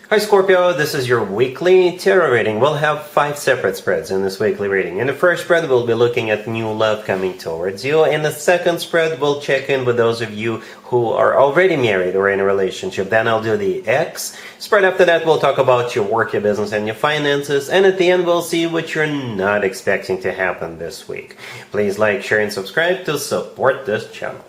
Hi Scorpio, this is your weekly tarot reading. We'll have 5 separate spreads in this weekly reading. In the first spread, we'll be looking at new love coming towards you. In the second spread, we'll check in with those of you who are already married or in a relationship. Then I'll do the X spread. After that, we'll talk about your work, your business, and your finances. And at the end, we'll see what you're not expecting to happen this week. Please like, share, and subscribe to support this channel.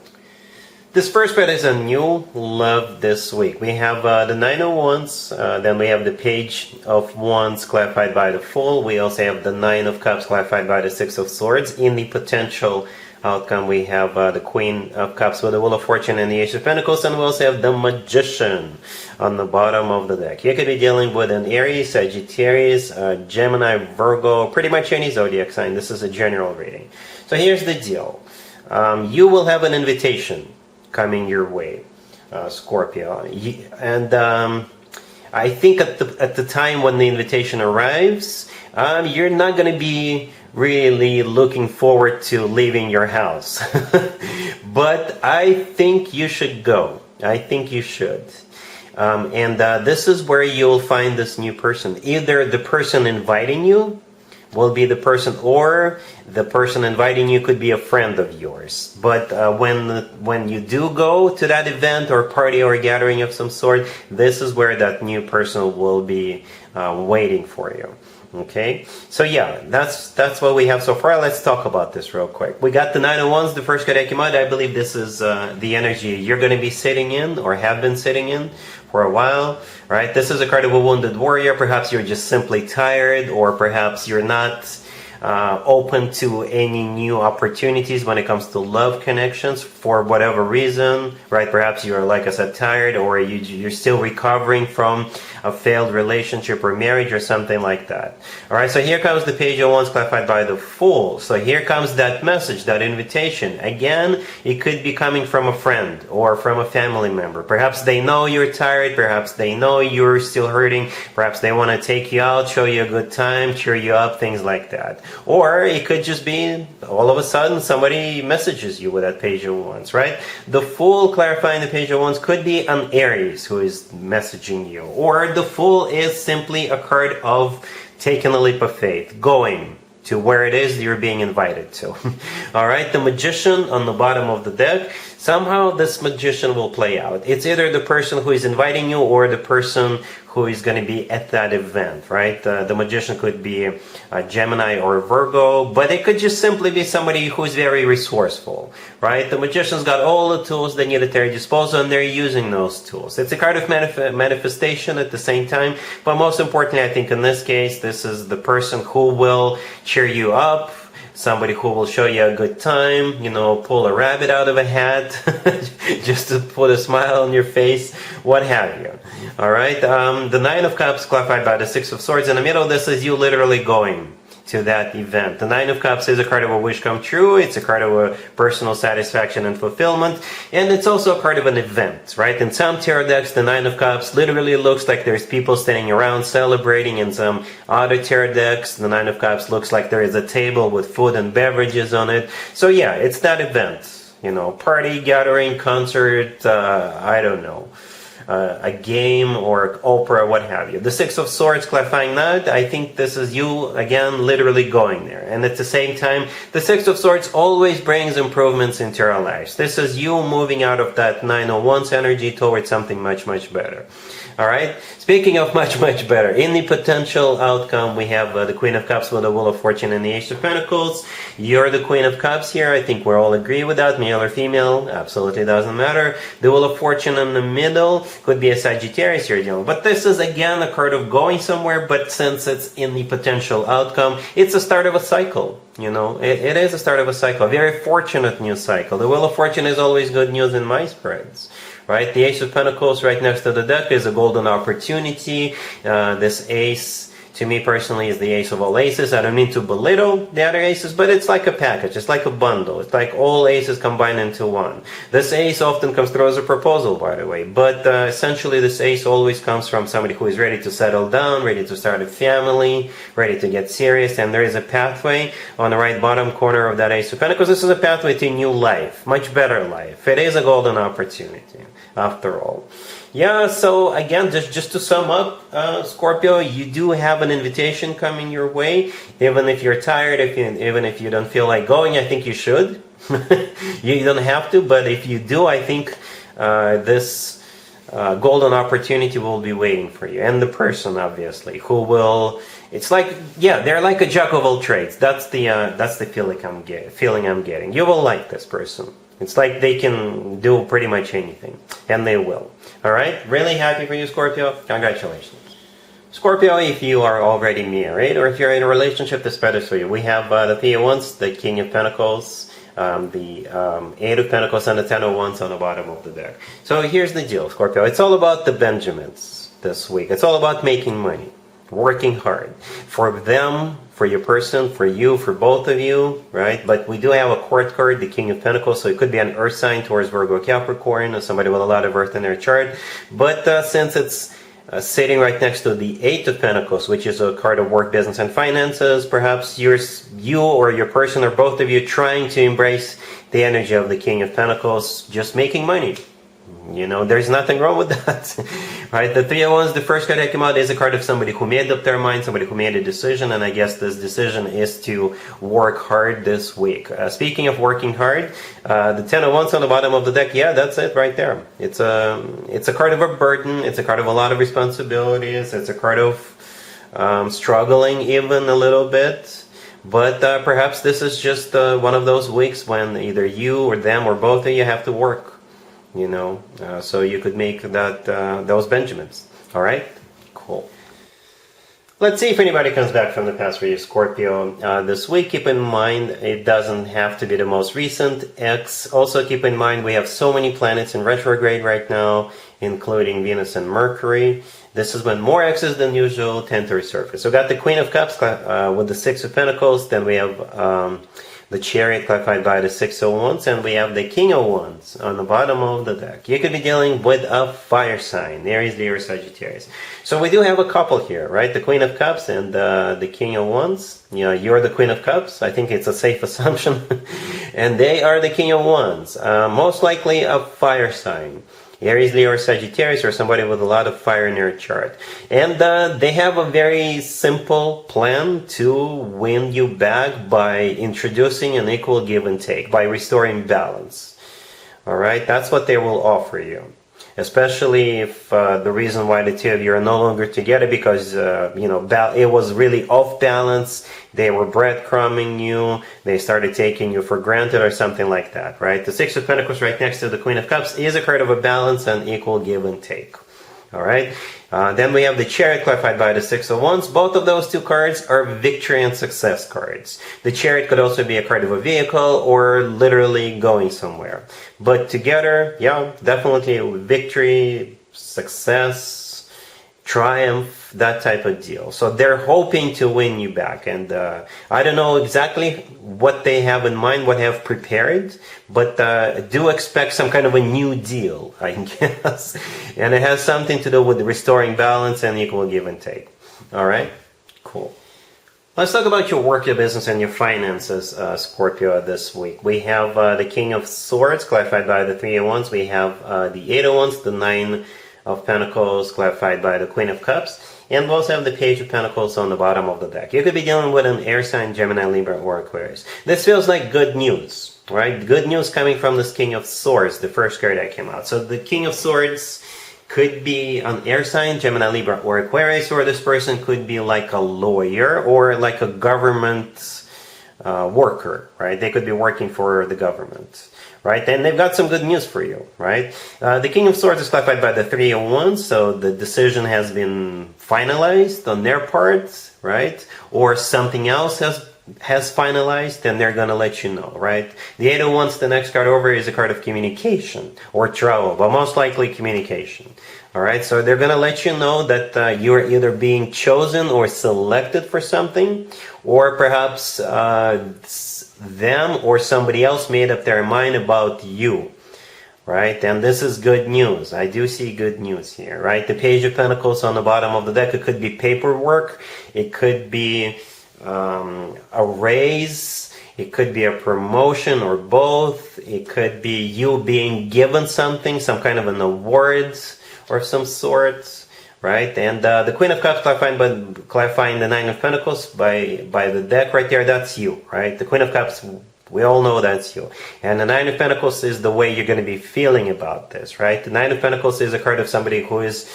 This first spread is a new love this week. We have the Nine of Wands, then we have the Page of Wands clarified by the Fool. We also have the Nine of Cups clarified by the Six of Swords. In the potential outcome, we have the Queen of Cups with the Wheel of Fortune and the Ace of Pentacles, and we also have the Magician on the bottom of the deck. You could be dealing with an Aries, Sagittarius, Gemini, Virgo, pretty much any zodiac sign. This is a general reading. So here's the deal. You will have an invitation coming your way, Scorpio, and I think at the time when the invitation arrives, you're not going to be really looking forward to leaving your house. But I think you should go. I think you should. And this is where you'll find this new person. Either the person inviting you will be the person, or the person inviting you could be a friend of yours. But when you do go to that event or party or gathering of some sort, this is where that new person will be waiting for you. Okay, so yeah, that's what we have so far. Let's talk about this real quick. We got the Nine of Wands, the first card that came out. I believe this is the energy you're going to be sitting in or have been sitting in for a while, right? This is a card of a wounded warrior. Perhaps you're just simply tired, or perhaps you're not open to any new opportunities when it comes to love connections for whatever reason, right? Perhaps you're, like I said, tired, or you're still recovering from a failed relationship or marriage or something like that. All right, so here comes the Page of Wands clarified by the Fool. So here comes that message, that invitation. Again, it could be coming from a friend or from a family member. Perhaps they know you're tired, perhaps they know you're still hurting, perhaps they want to take you out, show you a good time, cheer you up, things like that. Or it could just be all of a sudden somebody messages you with that Page of Wands, right? The Fool clarifying the Page of Wands could be an Aries who is messaging you, or the Fool is simply a card of taking a leap of faith, going to where it is you're being invited to. All right, the Magician on the bottom of the deck. Somehow this Magician will play out. It's either the person who is inviting you or the person who is going to be at that event, right? The Magician could be a Gemini or Virgo, but it could just simply be somebody who is very resourceful, right? The Magician's got all the tools they need at their disposal, and they're using those tools. It's a card of manifestation at the same time, but most importantly, I think in this case, this is the person who will cheer you up, somebody who will show you a good time, you know, pull a rabbit out of a hat just to put a smile on your face, what have you. All right, the Nine of Cups clarified by the Six of Swords in the middle. This is you literally going to that event. The Nine of Cups is a card of a wish come true. It's a card of a personal satisfaction and fulfillment, and it's also a card of an event, right? In some tarot decks, the Nine of Cups literally looks like there's people standing around celebrating. In some other tarot decks, the Nine of Cups looks like there is a table with food and beverages on it. So yeah, it's that event, you know, party, gathering, concert, I don't know, a game or opera, what have you. The Six of Swords clarifying that, I think this is you, again, literally going there. And at the same time, the Six of Swords always brings improvements into our lives. This is you moving out of that Nine of Wands energy towards something much, much better. All right, speaking of much, much better, in the potential outcome, we have the Queen of Cups with the Wheel of Fortune and the Ace of Pentacles. You're the Queen of Cups here. I think we're all agree with that, male or female, absolutely doesn't matter. The Wheel of Fortune in the middle could be a Sagittarius you're dealing with. But this is, again, a card of going somewhere, but since it's in the potential outcome, it's a start of a cycle. You know, it is a start of a cycle, a very fortunate new cycle. The Wheel of Fortune is always good news in my spreads, right? The Ace of Pentacles right next to the deck is a golden opportunity. This ace, to me personally, is the ace of all aces. I don't mean to belittle the other aces, but it's like a package. It's like a bundle. It's like all aces combined into one. This ace often comes through as a proposal, by the way. But essentially, this ace always comes from somebody who is ready to settle down, ready to start a family, ready to get serious. And there is a pathway on the right bottom corner of that Ace of Pentacles. This is a pathway to a new life, much better life. It is a golden opportunity, after all. Yeah, so again, just to sum up, Scorpio, you do have an invitation coming your way. Even if you're tired, even if you don't feel like going, I think you should. You don't have to, but if you do, I think this golden opportunity will be waiting for you. And the person, obviously, who will... It's like, yeah, they're like a jack of all trades. That's the feeling I'm getting. You will like this person. It's like they can do pretty much anything, and they will. All right? Really happy for you, Scorpio. Congratulations. Scorpio, if you are already married or if you're in a relationship, this spread is for you. We have the Three of Wands, the King of Pentacles, the Eight of Pentacles, and the Ten of Wands on the bottom of the deck. So here's the deal, Scorpio. It's all about the Benjamins this week. It's all about making money, working hard. For them, for your person, for you, for both of you, right? But we do have a court card, the King of Pentacles, so it could be an earth sign towards Virgo, Capricorn, or somebody with a lot of earth in their chart. But since it's sitting right next to the Eight of Pentacles, which is a card of work, business, and finances, perhaps you or your person or both of you trying to embrace the energy of the King of Pentacles, just making money. You know, there's nothing wrong with that, right? The Three of Wands, the first card that came out, is a card of somebody who made up their mind, somebody who made a decision, and I guess this decision is to work hard this week. Speaking of working hard, the Ten of Wands on the bottom of the deck, yeah, that's it right there. It's a card of a burden, it's a card of a lot of responsibilities, it's a card of struggling even a little bit. But perhaps this is just one of those weeks when either you or them or both of you have to work. You know, so you could make that those Benjamins. All right, cool. Let's see if anybody comes back from the past for you, Scorpio. This week, keep in mind it doesn't have to be the most recent X. Also, keep in mind we have so many planets in retrograde right now, including Venus and Mercury. This is when more X's than usual tend to resurface. So, we got the Queen of Cups with the Six of Pentacles. Then we have the Chariot clarified by the Six of Wands, and we have the King of Wands on the bottom of the deck. You could be dealing with a fire sign, Aries, Leo, Sagittarius. So we do have a couple here, right? The Queen of Cups and the King of Wands. You know, you're the Queen of Cups. I think it's a safe assumption. And they are the King of Wands. Most likely a fire sign. Aries, Leo, or Sagittarius, or somebody with a lot of fire in their chart. And they have a very simple plan to win you back by introducing an equal give and take, by restoring balance. All right, that's what they will offer you. Especially if the reason why the two of you are no longer together because, it was really off balance. They were breadcrumbing you. They started taking you for granted or something like that, right? The Six of Pentacles right next to the Queen of Cups is a card of a balance and equal give and take. All right. Then we have the Chariot clarified by the Six of Wands. Both of those two cards are victory and success cards. The Chariot could also be a card of a vehicle or literally going somewhere. But together, yeah, definitely victory, success, triumph, that type of deal. So they're hoping to win you back. And I don't know exactly what they have in mind, what they have prepared, but do expect some kind of a new deal, I guess. And it has something to do with restoring balance and equal give and take. All right? Cool. Let's talk about your work, your business, and your finances, Scorpio, this week. We have the King of Swords, clarified by the Three of Wands. We have the Eight of Wands, the Nine of Pentacles, clarified by the Queen of Cups. And we also have the Page of Pentacles on the bottom of the deck. You could be dealing with an air sign, Gemini, Libra, or Aquarius. This feels like good news, right? Good news coming from this King of Swords, the first card that came out. So the King of Swords could be an air sign, Gemini, Libra, or Aquarius, or this person could be like a lawyer or like a government worker, right? They could be working for the government, right? And they've got some good news for you, right? The King of Swords is clarified by the Three of Wands, so the decision has been finalized on their part, right? Or something else has finalized, and they're going to let you know, right? The Eight of Wands, the next card over, is a card of communication or travel, but most likely communication. All right, so they're going to let you know that you're either being chosen or selected for something, or perhaps them or somebody else made up their mind about you, right? And this is good news. I do see good news here, right? The Page of Pentacles on the bottom of the deck, it could be paperwork, it could be a raise, it could be a promotion or both, it could be you being given something, some kind of an award, of some sort, right? And the Queen of Cups clarifying the Nine of Pentacles by the deck right there, that's you, right? The Queen of Cups, we all know that's you. And the Nine of Pentacles is the way you're going to be feeling about this, right? The Nine of Pentacles is a card of somebody who is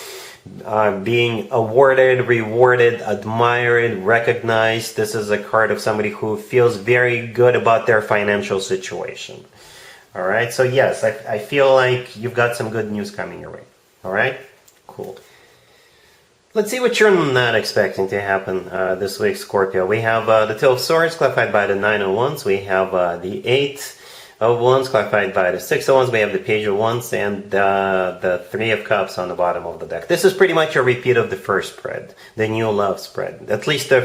being awarded, rewarded, admired, recognized. This is a card of somebody who feels very good about their financial situation. All right, so yes, I feel like you've got some good news coming your way. All right, cool. Let's see what you're not expecting to happen this week, Scorpio. We have the Two of Swords clarified by the Nine of Wands. We have the Eight of Wands clarified by the Six of Wands. We have the Page of Wands and the Three of Cups on the bottom of the deck. This is pretty much a repeat of the first spread, the new love spread, at least the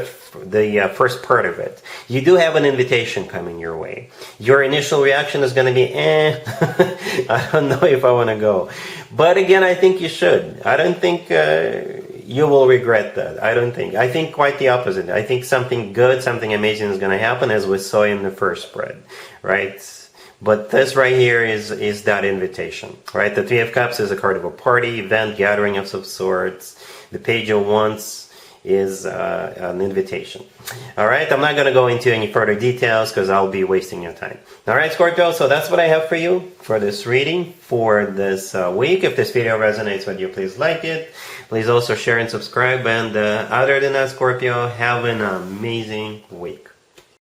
first part of it. You do have an invitation coming your way. Your initial reaction is going to be, I don't know if I want to go. But again, I think you should. I don't think you will regret that. I think quite the opposite. I think something good, something amazing is going to happen, as we saw in the first spread, right? But this right here is that invitation, right? The Three of Cups is a card of a party, event, gathering of some sorts. The Page of Wands is an invitation. All right, I'm not going to go into any further details because I'll be wasting your time. All right, Scorpio, so that's what I have for you for this reading for this week. If this video resonates with you, please like it. Please also share and subscribe. And other than that, Scorpio, have an amazing week.